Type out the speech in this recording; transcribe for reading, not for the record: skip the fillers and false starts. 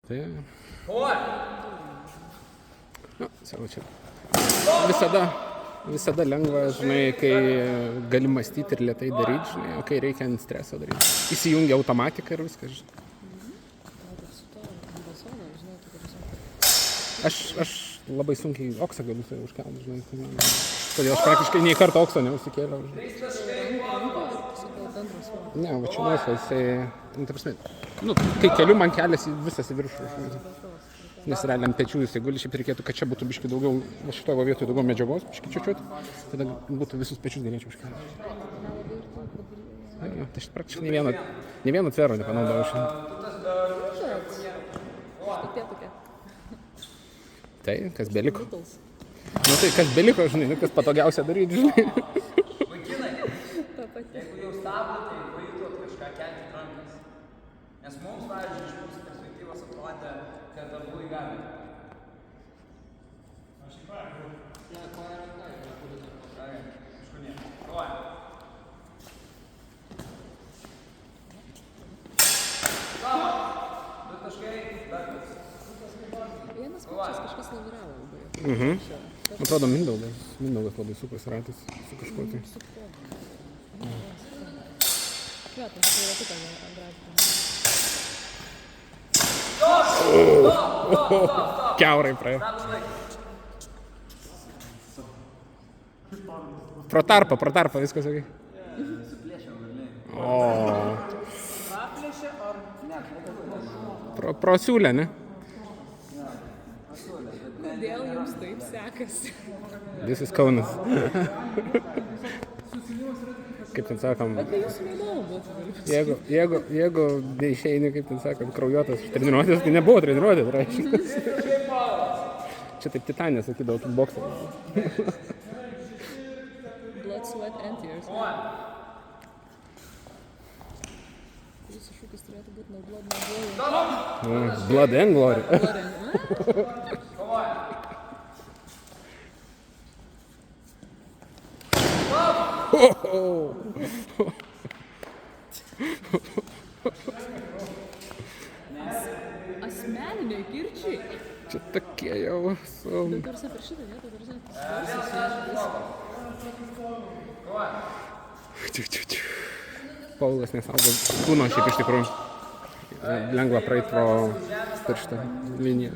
Tai... Nu, savo čia. Visada lengva, žinai, kai gali mąstyti ir lėtai daryti, žinai, o kai reikia ant streso daryti. Įsijungia automatiką ir viskas, žinai. Aš labai sunkiai oksą galiu tai užkelti, žinai. Todėl aš praktiškai nei kartą okso neusikėliau, žinai. Ne, va čia nuosva, jisai, ta prasme, nu, kai keliu man keliasi visas į viršų, žinai. Nes realiai ant pečių jisai guli, šiaip reikėtų, kad čia būtų biški daugiau, šitoje vietoje daugiau medžiagos, biški čiučiut, tada būtų visus pečius galėčiau užkelti. Tai aš praktiškai nei vieno cvero nepanaudojau šiandien. Tai, kas beliko. Nu tai, kas beliko, žinai, kas patogiausia daryti, žinai. Jeigu jau stabdo, tai važiuot kažką kelti rankas. Nes mums, pavyzdžiui, iš mūsų perspektyvos atrodė, kad abu įgalina. Aš įpratau. Ne, koja ranka yra politika. Aišku, ne. Koja. Savo. Du taškai, dar kas. Vienas mačas kažkas laviravo labai. Man atrodo, Mindaugas labai sukas ratas su kažkuo tai. Kvietą, tai yra kitą gražą. Kiaurai praėjo. Pro tarpą viskas sakai. O. Pro siūlę, ne? Kodėl jums taip sekasi? This is Kaunas. Kaip ten sakom, Tai jūsų neįdomu būtų. jeigu neišeini, kaip ten sakom, kraujuotas iš treniruotės, tai nebuvo treniruotės, reiškia. Čia taip Titanė sakydavo, kaip boksas. Blood, sweat and tears. Jūsų šūkis turėtų būti no blood, no glory. Blood and glory. Blood and... Asmeniniai kirčiai. Čia tokie jau su... Tarsi per šitą vietą, tarsi svarsis. Paulas nesaugo kūno šiaip iš tikrųjų. Lengva praeit pro šitą liniją.